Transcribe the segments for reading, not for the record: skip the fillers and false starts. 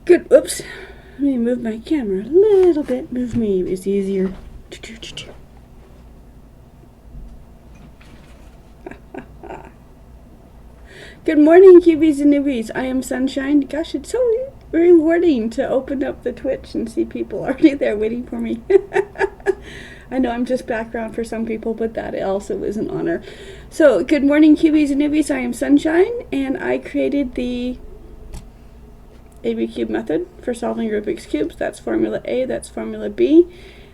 Good. Oops. Let me move my camera a little bit. Move me is easier. Good morning, cubies and newbies. I am Sunshine. Gosh, it's so rewarding to open up the Twitch and see people already there waiting for me. I know I'm just background for some people, but that also is an honor. So, good morning, cubies and newbies. I am Sunshine, and I created the ABCube method for solving Rubik's Cubes. That's formula A, that's formula B,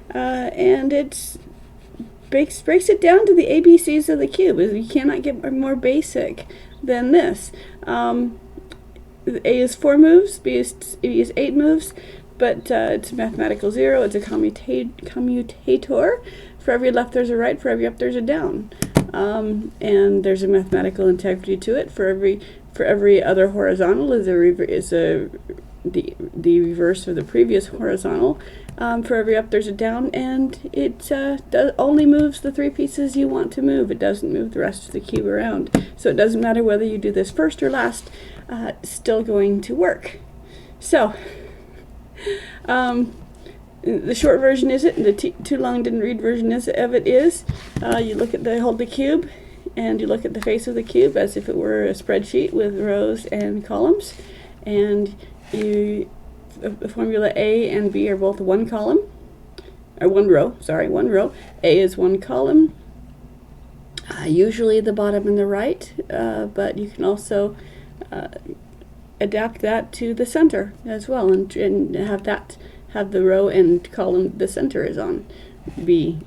and it breaks it down to the ABCs of the cube. You cannot get more basic than this. A is 4 moves, B is 8 moves, but it's a mathematical zero. It's a commutator. For every left there's a right, for every up there's a down. And there's a mathematical integrity to it. For every other horizontal is the reverse of the previous horizontal. For every up there's a down, and it only moves the 3 pieces you want to move. It doesn't move the rest of the cube around. So it doesn't matter whether you do this first or last, it's still going to work. So the short version is it, and the too long didn't read version of it is, you hold the cube, and you look at the face of the cube as if it were a spreadsheet with rows and columns, and formula A and B are both one column, or one row, A is one column, usually the bottom and the right, but you can also adapt that to the center as well, and have the row and column the center is on be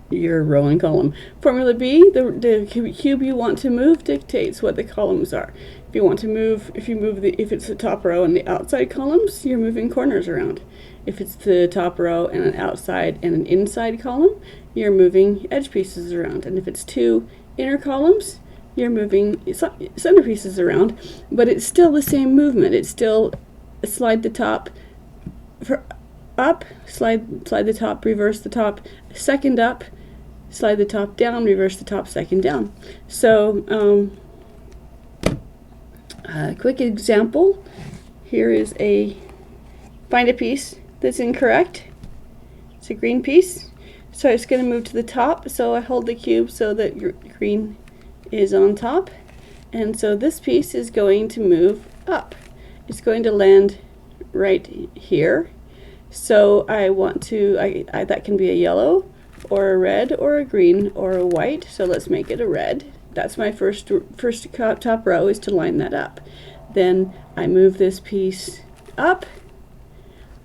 your row and column. Formula B, the cube you want to move dictates what the columns are. If it's the top row and the outside columns, you're moving corners around. If it's the top row and an outside and an inside column, you're moving edge pieces around. And if it's 2 inner columns, you're moving center pieces around, but it's still the same movement. It's still slide the top up, slide the top, reverse the top, second up, slide the top down, reverse the top, second down. So a quick example here is find a piece that's incorrect. It's a green piece, so it's going to move to the top. So I hold the cube so that green is on top, and so this piece is going to move up. It's going to land right here. So I want to, that can be a yellow or a red or a green or a white. So let's make it a red. That's my first top row, is to line that up. Then I move this piece up.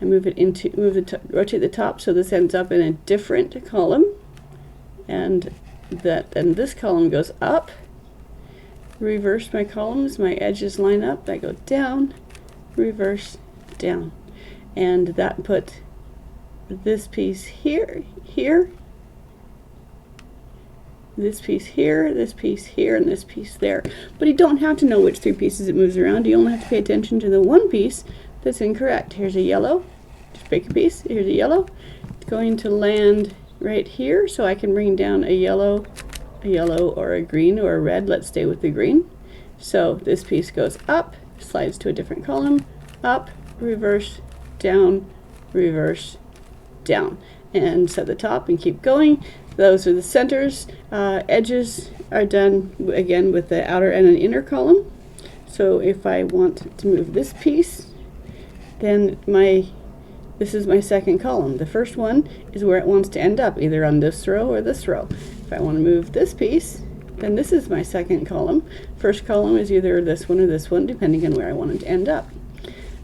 I rotate the top so this ends up in a different column, and then this column goes up. Reverse my columns, my edges line up. I go down, reverse, down. And that put this piece here, this piece here, this piece here, and this piece there. But you don't have to know which 3 pieces it moves around. You only have to pay attention to the one piece that's incorrect. Here's a yellow. Just pick a piece. Here's a yellow. It's going to land right here, so I can bring down a yellow, or a green, or a red. Let's stay with the green. So this piece goes up, slides to a different column, up, reverse, down, reverse, down, and set the top and keep going. Those are the centers. Edges are done again with the outer and an inner column. So if I want to move this piece, then this is my second column. The first one is where it wants to end up, either on this row or this row. If I want to move this piece, then this is my second column. First column is either this one or this one, depending on where I want it to end up.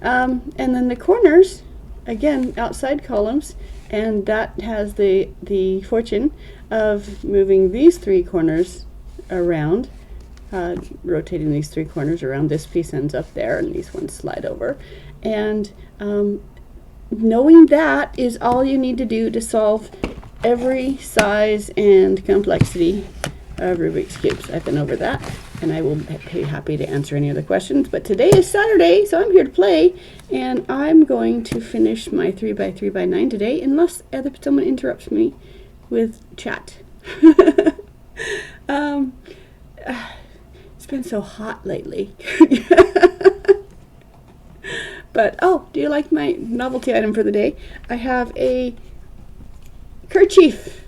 And then the corners, again, outside columns, and that has the fortune of moving these 3 corners around, rotating these 3 corners around. This piece ends up there, and these ones slide over. And knowing that is all you need to do to solve every size and complexity of Rubik's Cubes. I've been over that, and I will be happy to answer any other questions. But today is Saturday, so I'm here to play, and I'm going to finish my 3x3x9 today, unless someone interrupts me with chat. It's been so hot lately. But, oh, do you like my novelty item for the day? I have a kerchief,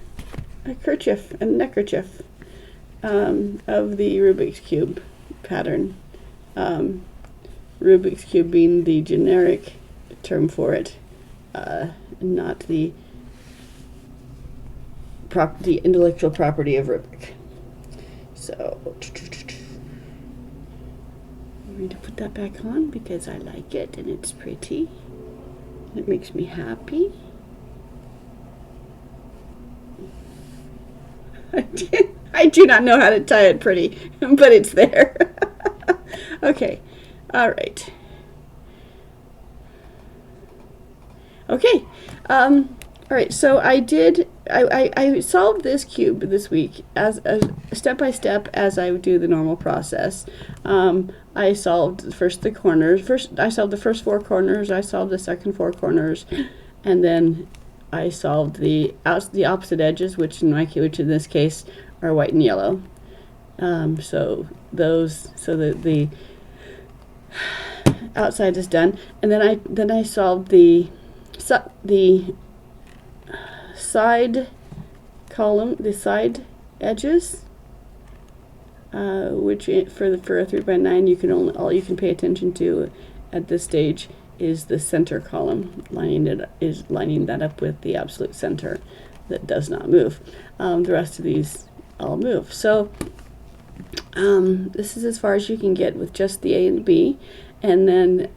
a neckerchief of the Rubik's Cube pattern. Rubik's Cube being the generic term for it, not the intellectual property of Rubik. So, I'm going to put that back on because I like it and it's pretty. It makes me happy. I do not know how to tie it pretty, but it's there. Okay, all right. Okay, all right, so I solved this cube this week as step by step as I would do the normal process. I solved the corners. I solved the first 4 corners. I solved the second 4 corners, and then I solved the opposite edges, which in this case are white and yellow. So the outside is done, and then I solved the side column, the side edges, which for a 3x9 all you can pay attention to at this stage is the center column, lining that up with the absolute center that does not move. The rest of these all move. So this is as far as you can get with just the A and B, and then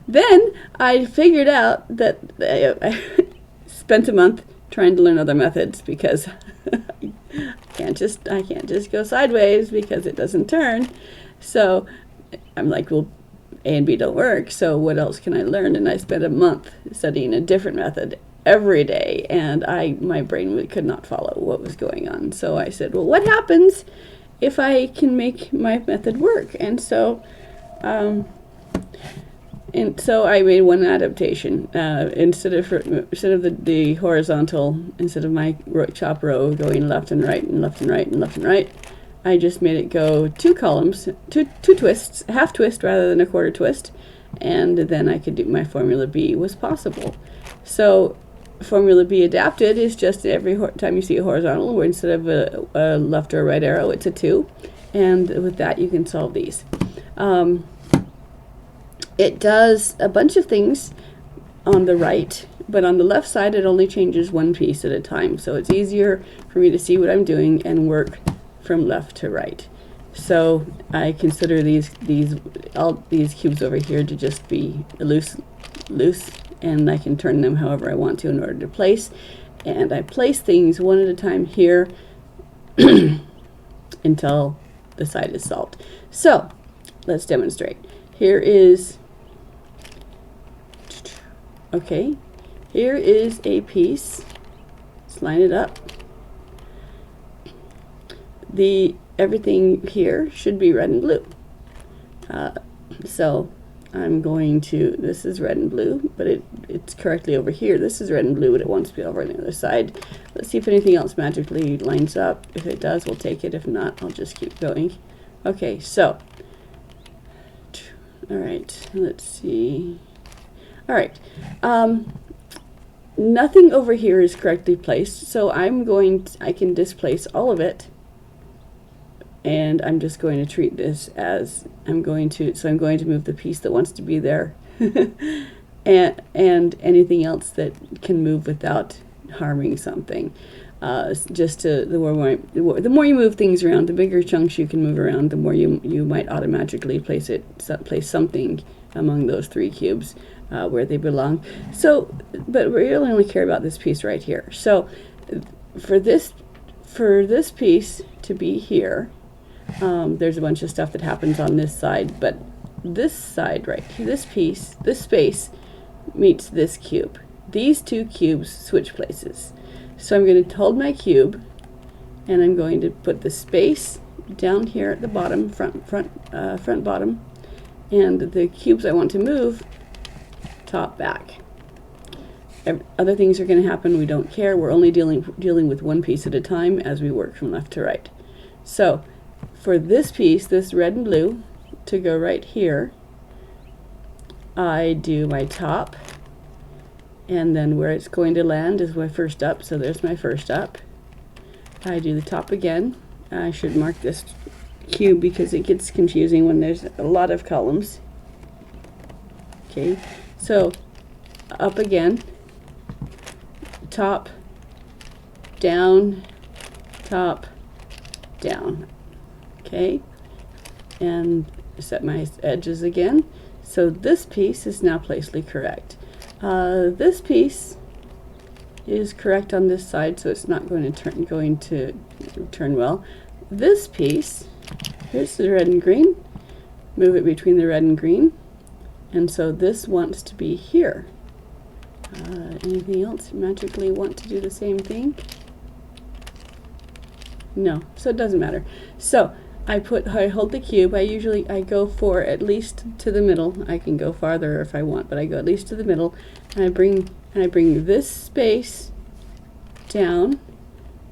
then I figured out that I spent a month trying to learn other methods because I can't just go sideways because it doesn't turn. So I'm like, well, A and B don't work, so what else can I learn? And I spent a month studying a different method every day, and my brain could not follow what was going on. So I said, well, what happens if I can make my method work? And so I made one adaptation. Instead of the horizontal, instead of my chop row going left and right and left and right and left and right, I just made it go 2 columns, two twists, half twist rather than a quarter twist, and then I could do my formula B was possible. So formula B adapted is just every time you see a horizontal, where instead of a left or a right arrow, it's a 2, and with that you can solve these. It does a bunch of things on the right, but on the left side it only changes 1 piece at a time, so it's easier for me to see what I'm doing and work from left to right. So I consider all these cubes over here to just be loose, and I can turn them however I want to in order to place. And I place things one at a time here until the side is solved. So let's demonstrate. Here is a piece. Let's line it up. Everything here should be red and blue. So I'm going to, this is red and blue, but it's correctly over here. This is red and blue, but it wants to be over on the other side. Let's see if anything else magically lines up. If it does, we'll take it. If not, I'll just keep going. Okay, so, all right, let's see. All right, nothing over here is correctly placed, so I can displace all of it. And I'm just going to treat this as I'm going to move the piece that wants to be there and anything else that can move without harming something. The more you move things around, the bigger chunks you can move around, the more you might automatically place something among those 3 cubes where they belong. So, but we really only care about this piece right here. So for this piece to be here, there's a bunch of stuff that happens on this side, but this side right here, this space meets this cube. These 2 cubes switch places. So I'm going to hold my cube, and I'm going to put the space down here at the bottom, front bottom, and the cubes I want to move, top back. Other things are going to happen. We don't care. We're only dealing with 1 piece at a time as we work from left to right. So for this piece, this red and blue, to go right here, I do my top, and then where it's going to land is my first up, so there's my first up. I do the top again. I should mark this cube because it gets confusing when there's a lot of columns. Okay, so up again, top, down, top, down. Okay, and set my edges again. So this piece is now placedly correct. This piece is correct on this side, so it's not going to turn well. This piece, here's the red and green. Move it between the red and green, and so this wants to be here. Anything else magically want to do the same thing? No, so it doesn't matter. So I hold the cube. I go for at least to the middle. I can go farther if I want, but I go at least to the middle, and I bring this space down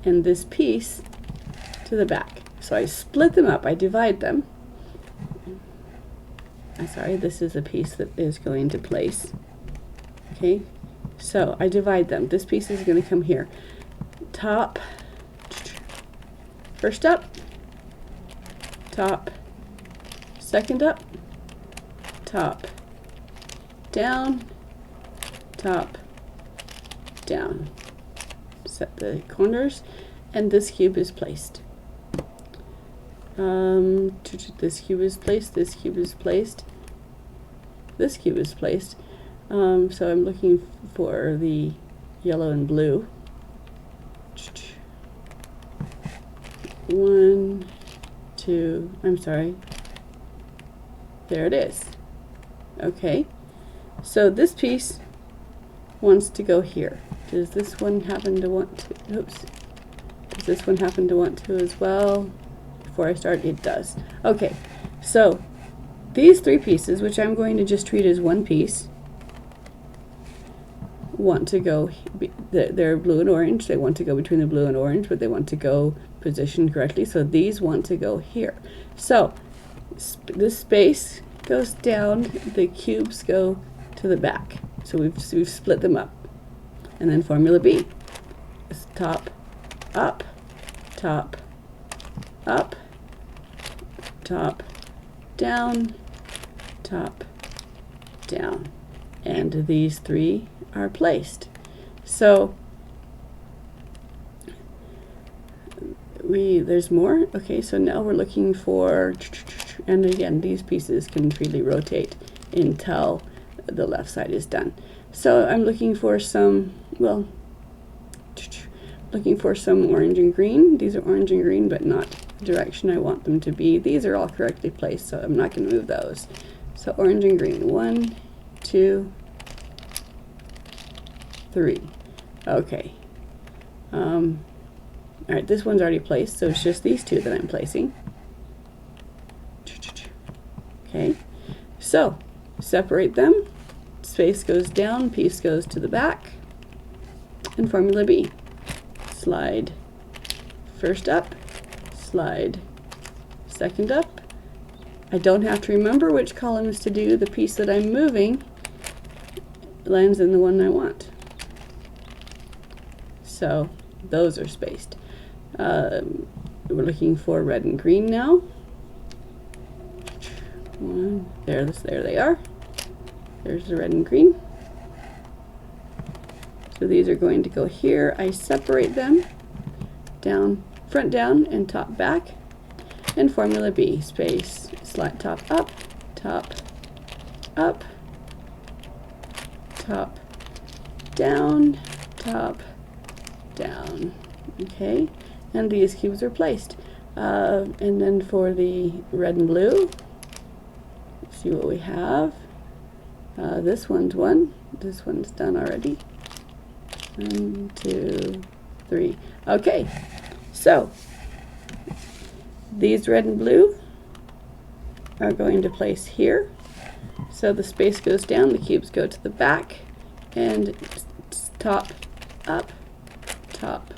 and this piece to the back. So I split them up. I divide them. I'm sorry, this is a piece that is going to place. Okay, so I divide them. This piece is going to come here. Top, first up, top, second up, top, down, top, down. Set the corners, and this cube is placed. This cube is placed, this cube is placed, this cube is placed. So I'm looking for the yellow and blue. 1, 2, I'm sorry. There it is. Okay, so this piece wants to go here. Does this one happen to want to, oops. Does this one happen to want to as well? Before I start, it does. Okay, so these three pieces, which I'm going to just treat as one piece, want to go, they're blue and orange. They want to go between the blue and orange, but they want to go positioned correctly. So these want to go here. So this space goes down, the cubes go to the back. So we've split them up. And then formula B is top, up, top, up, top, down, top, down. And these three are placed. So there's more. Okay, so now we're looking for, and again, these pieces can freely rotate until the left side is done. So I'm looking for some, well, looking for some orange and green. These are orange and green, but not the direction I want them to be. These are all correctly placed, so I'm not going to move those. So orange and green, 1, 2, 3. Okay. All right, this one's already placed, so it's just these two that I'm placing. Okay, so separate them. Space goes down, piece goes to the back, and formula B. Slide first up, slide second up. I don't have to remember which columns to do. The piece that I'm moving lands in the one I want. So those are spaced. We're looking for red and green now. There they are. There's the red and green. So these are going to go here. I separate them down, front down, and top back. And formula B, space, slide top up, top, up, top, down, top, down. Okay, and these cubes are placed. And then for the red and blue, let's see what we have. This one's one. This one's done already. 1, 2, 3. Okay, so these red and blue are going to place here. So the space goes down, the cubes go to the back, and top, up, top,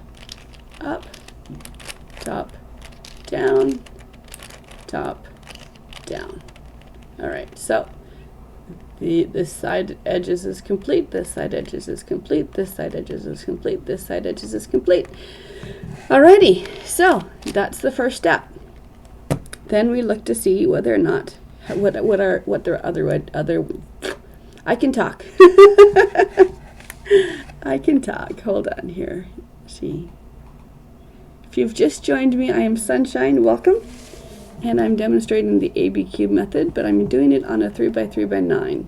up, top, down, top, down. All right, so this side edges is complete, this side edges is complete, this side edges is complete, this side edges is complete. Alrighty, so that's the first step. Then we look to see whether or not what their other I can talk. I can talk. Hold on here. See. If you've just joined me, I am Sunshine. Welcome. And I'm demonstrating the ABCube method, but I'm doing it on a 3x3x9.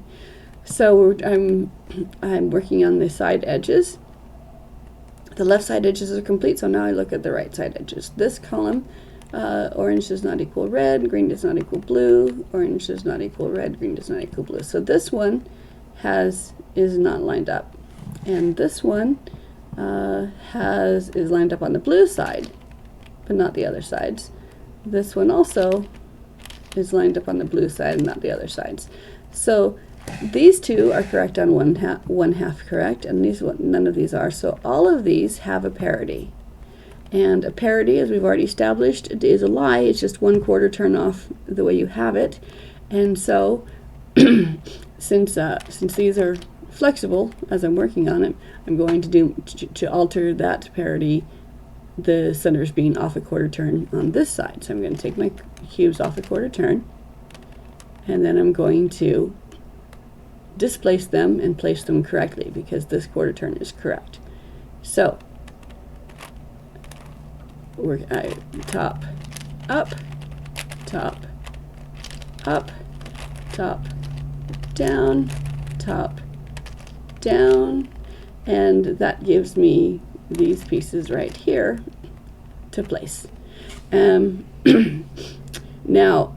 So I'm working on the side edges. The left side edges are complete, so now I look at the right side edges. This column, orange does not equal red, green does not equal blue, orange does not equal red, green does not equal blue. So this one is not lined up, and this one is lined up on the blue side, but not the other sides. This one also is lined up on the blue side and not the other sides. So these two are correct on one half correct, and none of these are. So all of these have a parity. And a parity, as we've already established, is a lie. It's just 1/4 turn off the way you have it. And so since these are flexible as I'm working on it, I'm going to alter that parity, the centers being off a 1/4 turn on this side. So I'm going to take my cubes off a 1/4 turn, and then I'm going to displace them and place them correctly because this 1/4 turn is correct. So top, up, top, up, top, down, top, down, and that gives me these pieces right here to place. Now,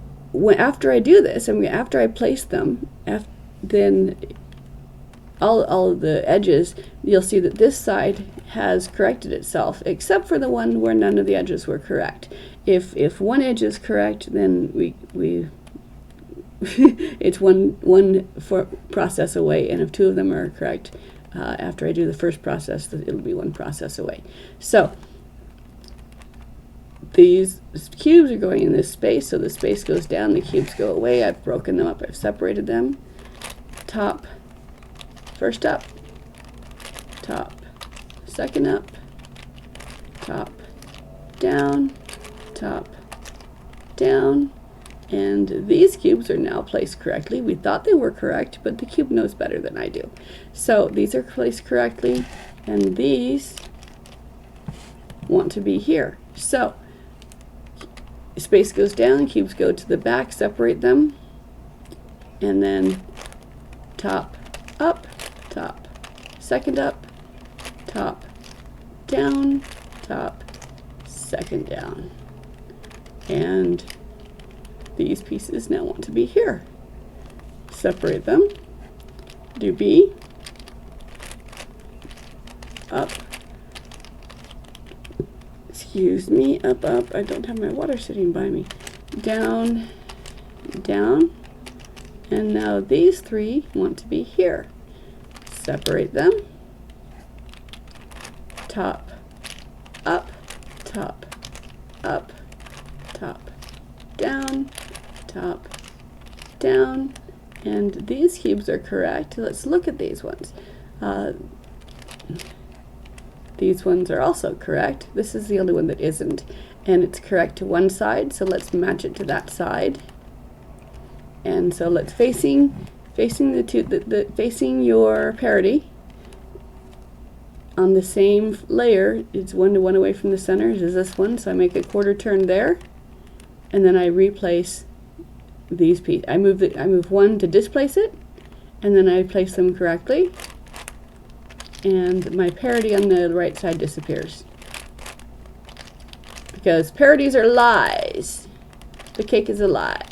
after I do this, after I place them, then all of the edges, you'll see that this side has corrected itself, except for the one where none of the edges were correct. If one edge is correct, then we it's one process away, and if two of them are correct, after I do the first process, it'll be one process away. So these cubes are going in this space, so the space goes down, the cubes go away. I've broken them up, I've separated them. Top, first up, top, second up, top, down, and these cubes are now placed correctly. We thought they were correct, but the cube knows better than I do. So these are placed correctly, and these want to be here. So space goes down, cubes go to the back, separate them, and then top, up, top, second up, top, down, top, second down. And these pieces now want to be here. Separate them, do B, up, excuse me, up, I don't have my water sitting by me, down, down, and now these three want to be here. Separate them, top, up, top, down, top, down, and these cubes are correct. Let's look at these ones. These ones are also correct. This is the only one that isn't, and it's correct to one side, so let's match it to that side. And so let's facing your parity on the same layer. It's 1 to 1 away from the center is this one, so I make a 1/4 turn there, and then I replace these pieces. I move one to displace it, and then I place them correctly, and my parity on the right side disappears because parities are lies. The cake is a lie.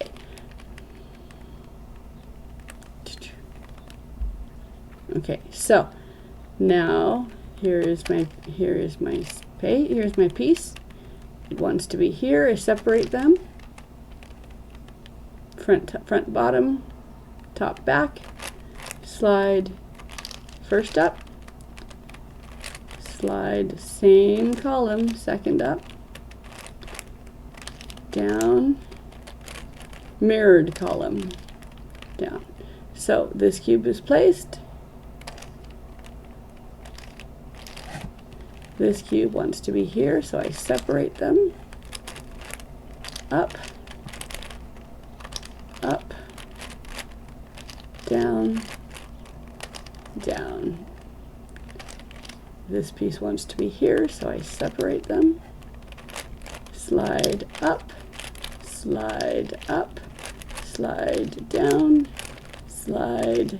Okay, so now here's my piece. It wants to be here. I separate them. Front, bottom, top, back. Slide first up. Slide same column, second up. Down. Mirrored column. down. So this cube is placed. This cube wants to be here, so I separate them. Up, up, down, down. This piece wants to be here, so I separate them. Slide up, slide up, slide down, slide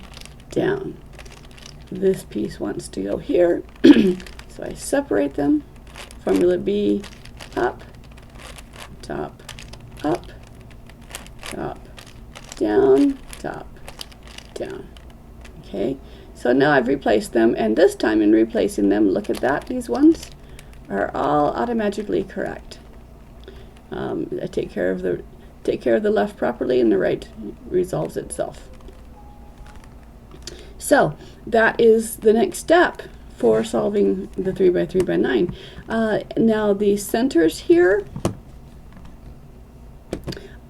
down. This piece wants to go here, so I separate them. Formula B, up, top, up, top, down, top, down. Okay, so now I've replaced them, and this time in replacing them, look at that, these ones are all automatically correct. I take care of the left properly, and the right resolves itself. So that is the next step for solving the 3 by 3 by 9. Now the centers here,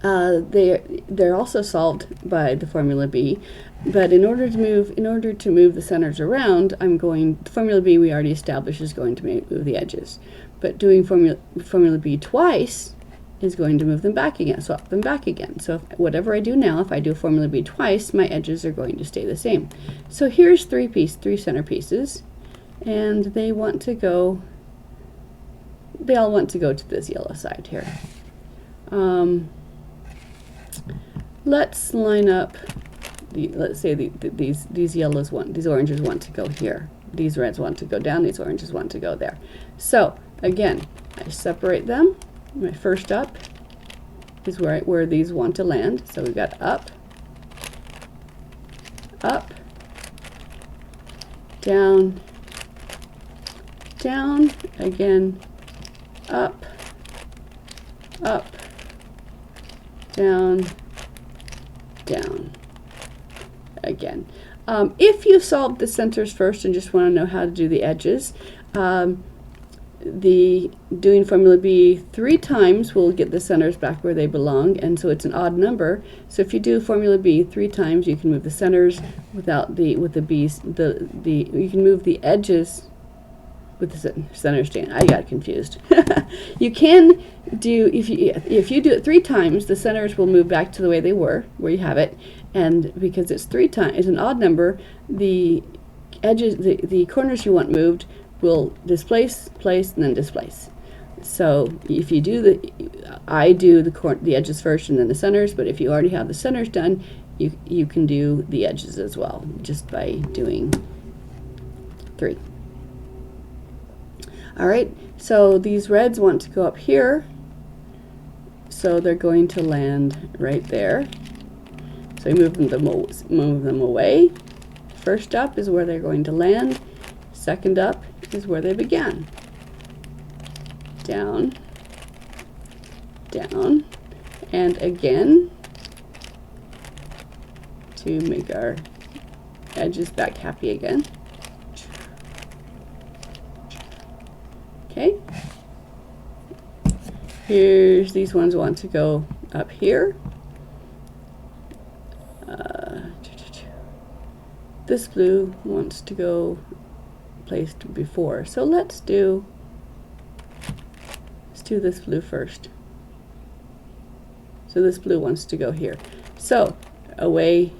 they're also solved by the formula B, but in order to move the centers around, formula B we already established is going to move the edges, but doing formula B twice is going to move them back again, swap them back again. So whatever I do now, if I do formula B twice, my edges are going to stay the same. So here's three center pieces, and they all want to go to this yellow side here. Let's line up let's say these yellows these oranges want to go here, these reds want to go down, these oranges want to go there. So again, I separate them. My first up is where these want to land. So we've got up, up, down, down, again, up, up, down, down, again. If you solved the centers first and just want to know how to do the edges, doing formula B 3 times will get the centers back where they belong, and so it's an odd number. So if you do formula B 3 times, you can move the centers with the B's. You can move the edges with the center staying. I got confused. You can do if you do it 3 times, the centers will move back to the way they were, where you have it, and because it's 3 times, it's an odd number. The edges, the corners you want moved, will displace, place, and then displace. So if you do I do the edges first and then the centers, but if you already have the centers done, you can do the edges as well, just by doing 3. All right, so these reds want to go up here, so they're going to land right there. So you move them away. First up is where they're going to land. Second up is where they began. Down, down, and again to make our edges back happy again. Okay. These ones want to go up here. This blue wants to go placed before. So let's do this blue first. So this blue wants to go here. So away,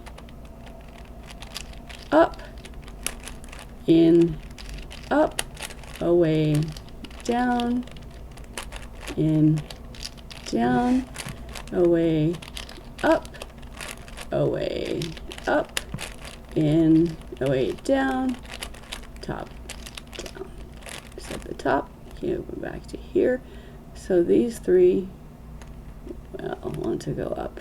up, in, up, away, down, in, down, away, up, in, away, down, top, down. Set the top, here, go back to here. So these 3, well, want to go up.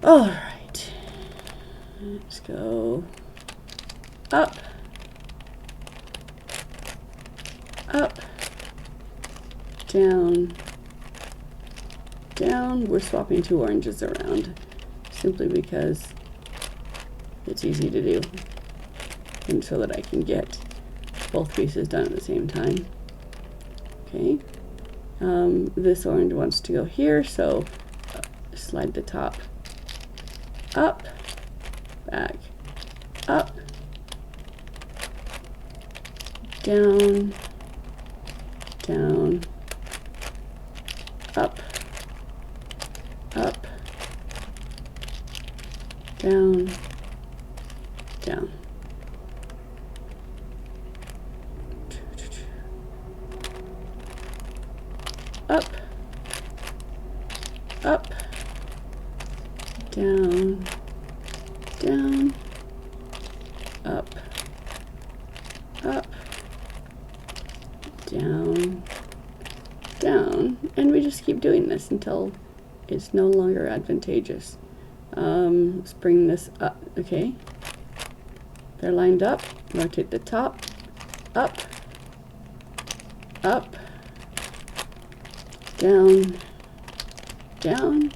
All right, let's go up, up, down, down. We're swapping 2 oranges around simply because it's easy to do, and so that I can get both pieces done at the same time. Okay, This orange wants to go here, so slide the top up, back, up, down, down, up, up, down, down. Up, up, down, down, up, up, down, down, and we just keep doing this until it's no longer advantageous. Let's bring this up, okay. They're lined up, rotate the top, up, up, down, down,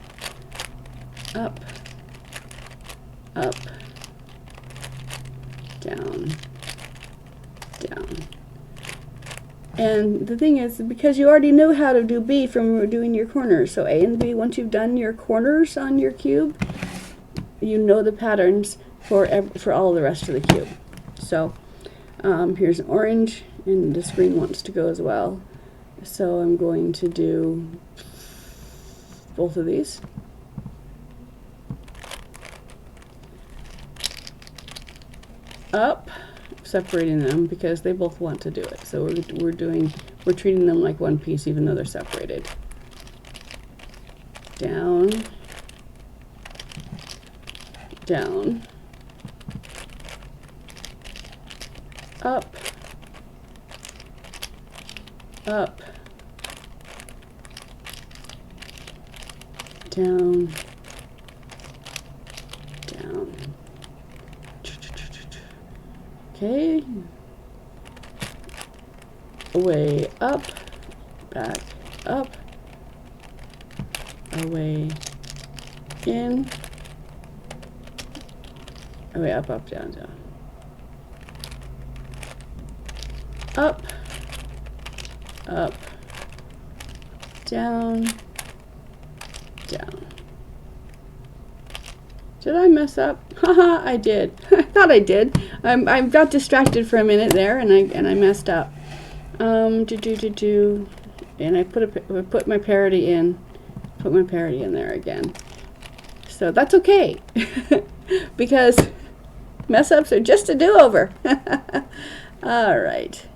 up, up, down, down. And the thing is, because you already know how to do B from doing your corners, so A and B, once you've done your corners on your cube, you know the patterns for all the rest of the cube. So here's an orange, and this green wants to go as well. So I'm going to do both of these. Up, separating them because they both want to do it. So we're treating them like one piece even though they're separated. Down, down, up, up, down, down. Okay. Away, up, back, up, away, in, away, up, up, down, down. Up, up, down, down. Did I mess up? Haha, I did. I thought I did. I got distracted for a minute there, and I messed up. And I put my parity in. Put my parity in there again. So that's okay, because mess ups are just a do-over. All right.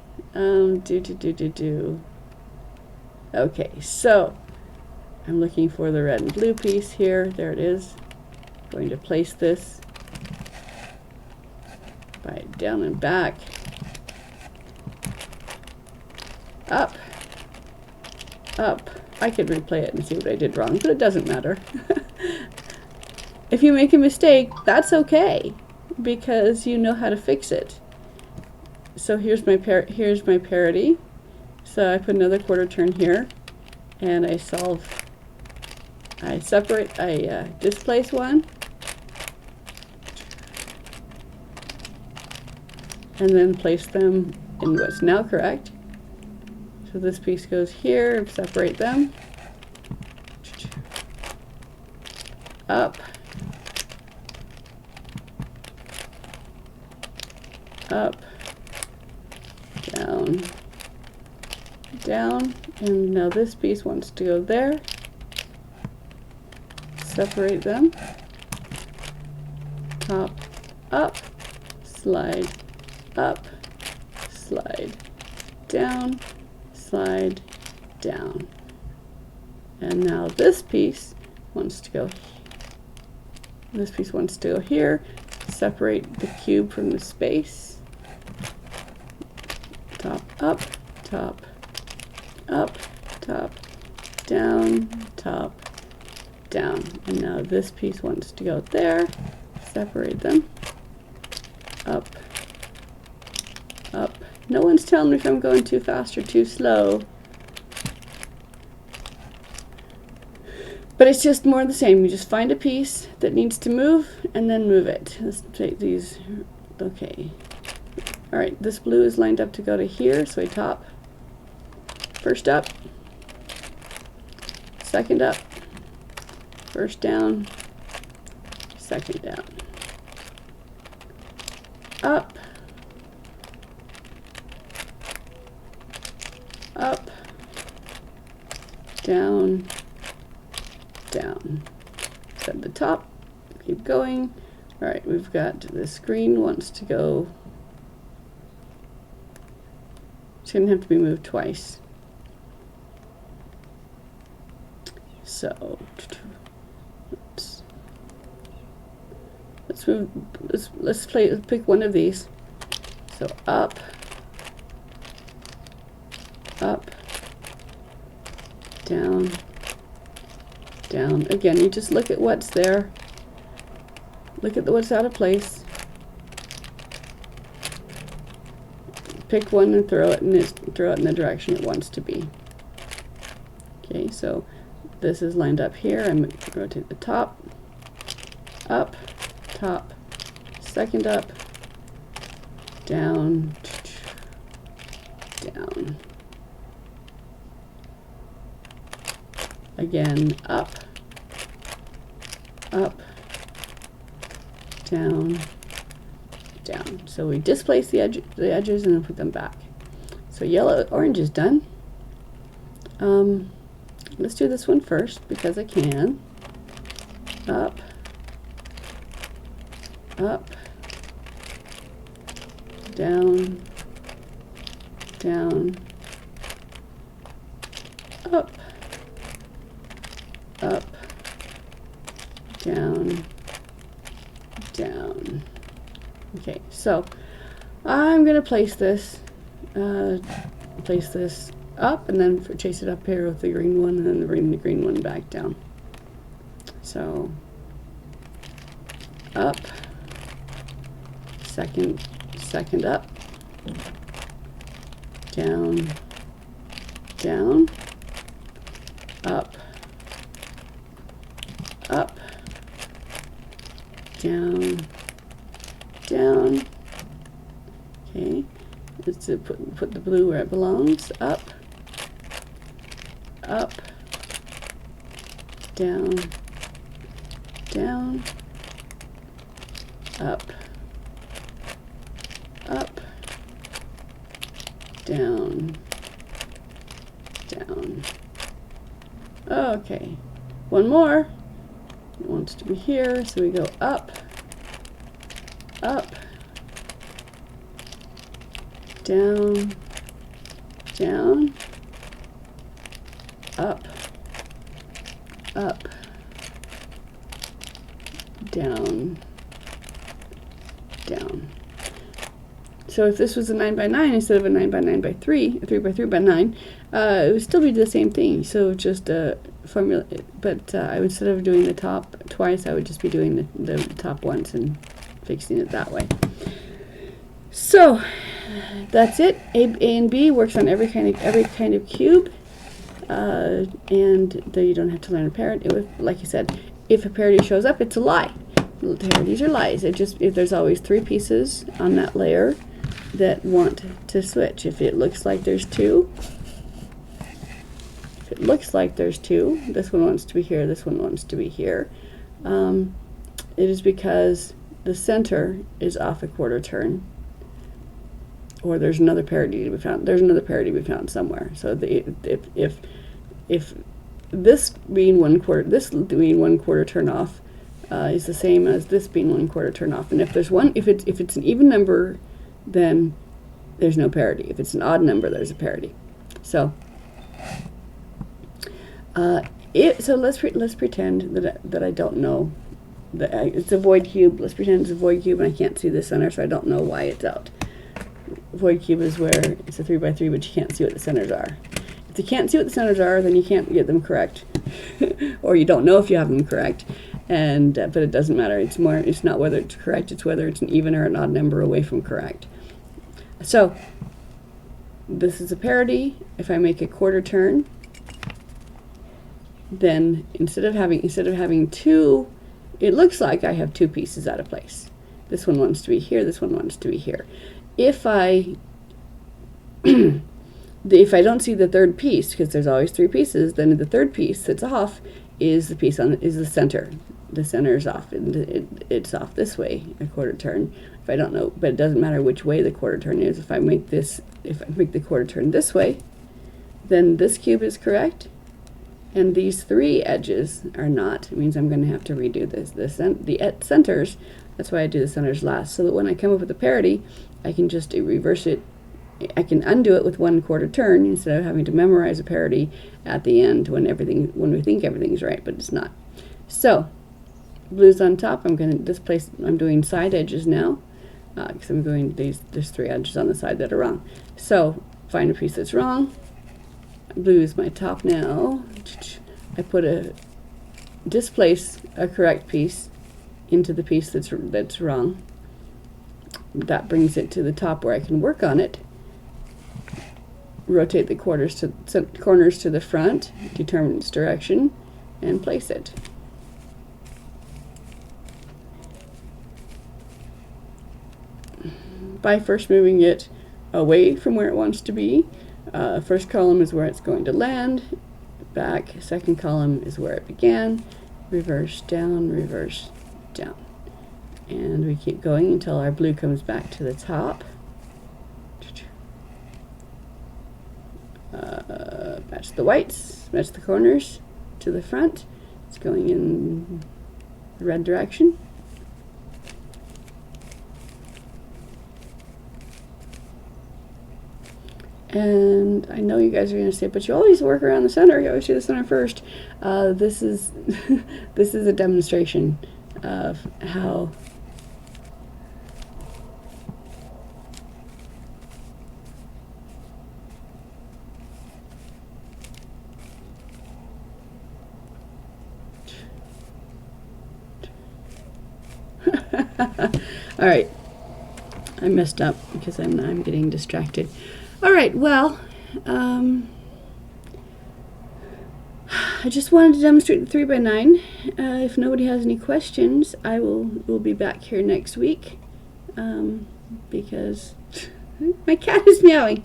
Okay, so I'm looking for the red and blue piece here. There it is. Going to place this by down and back, up, up. I could replay it and see what I did wrong, but it doesn't matter. If you make a mistake, that's okay, because you know how to fix it. So here's my parity. So I put another quarter turn here, and I displace one, and then place them in what's now correct. So this piece goes here, separate them, up, up, down, down, and now this piece wants to go there. Separate them, top, up, slide, up, slide, down, slide, down. And now this piece wants to go here. Separate the cube from the space. Top, up, top, up, top, down, top, down. And now this piece wants to go there. Separate them. Up, up. No one's telling me if I'm going too fast or too slow. But it's just more of the same. You just find a piece that needs to move and then move it. Let's take these. Okay. All right, this blue is lined up to go to here, so I top. First up, second up, first down, second down, up, up, down, down. Set the top, keep going. All right, we've got this green wants to go, it's gonna have to be moved twice. So let's move, let's pick one of these. So up, up, down, down. Again, you just look at what's there. Look at what's out of place. Pick one and throw it in the direction it wants to be. Okay, so this is lined up here. I'm going to rotate the top, up, top, second up, down, down. Again, up, up, down, down. So we displace the edges and then put them back. So yellow, orange is done. Let's do this one first because I can. Up, up, down, down, up, up, down, down. Okay, so I'm going to place this up and then chase it up here with the green one and then bring the green one back down. So up, second up, down, down, up, up, down, down. Okay, let's put the blue where it belongs. Up, up, down, down, up, up, down, down. Okay, one more. It wants to be here, so we go up, up, down, down, up, up, down, down. So if this was a 9 by 9 instead of a 9 by 9 by 3, a 3 by 3 by 9, it would still be the same thing. So just a formula, but I would, instead of doing the top twice, I would just be doing the top once and fixing it that way. So that's it. A and B works on every kind of cube, and though you don't have to learn a parity. Like I said, if a parity shows up, it's a lie. Parities are lies. If there's always 3 pieces on that layer that want to switch. If it looks like there's 2, this one wants to be here, this one wants to be here. It is because the center is off a quarter turn, or there's another parity to be found. There's another parity to be found somewhere. So if this being 1/4, this being 1/4 turn off is the same as this being 1/4 turn off. And if there's if it's an even number, then there's no parity. If it's an odd number, there's a parity. So let's pretend that I don't know that it's a void cube. Let's pretend it's a void cube and I can't see the center, so I don't know why it's out. Void cube is where it's a 3 by 3, but you can't see what the centers are. If you can't see what the centers are, then you can't get them correct, or you don't know if you have them correct. And but it doesn't matter. It's not whether it's correct. It's whether it's an even or an odd number away from correct. So this is a parity. If I make a quarter turn, then instead of having 2, it looks like I have 2 pieces out of place. This one wants to be here. This one wants to be here. If I if I don't see the third piece, because there's always 3 pieces, then the third piece that's off is the piece is the center. The center is off, and it's off this way, a quarter turn. If I don't know, but it doesn't matter which way the quarter turn is. If I make the quarter turn this way, then this cube is correct, and these 3 edges are not. It means I'm going to have to redo the centers. That's why I do the centers last, so that when I come up with a parity, I can just reverse it. I can undo it with 1 quarter turn instead of having to memorize a parity at the end when we think everything's right, but it's not. So blue's on top. I'm doing side edges now, because I'm doing there's 3 edges on the side that are wrong. So find a piece that's wrong. Blue is my top now. I displace a correct piece into the piece that's wrong. That brings it to the top where I can work on it. Rotate the corners to the front, determine its direction, and place it. By first moving it away from where it wants to be. First column is where it's going to land. Back. Second column is where it began. Reverse down, reverse down. And we keep going until our blue comes back to the top. Match the whites, match the corners to the front. It's going in the red direction. And I know you guys are going to say, but you always work around the center. You always do the center first. This is this is a demonstration of how all right, I messed up because I'm getting distracted. All right, well, I just wanted to demonstrate the 3x9. If nobody has any questions, we'll be back here next week, because my cat is meowing.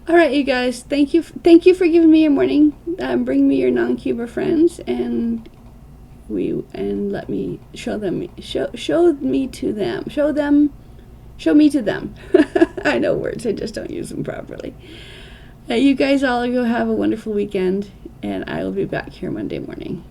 All right, you guys, thank you for giving me your morning. Bring me your non-cuber friends, and let me show me to them. I know words, I just don't use them properly. You guys all go have a wonderful weekend, and I will be back here Monday morning.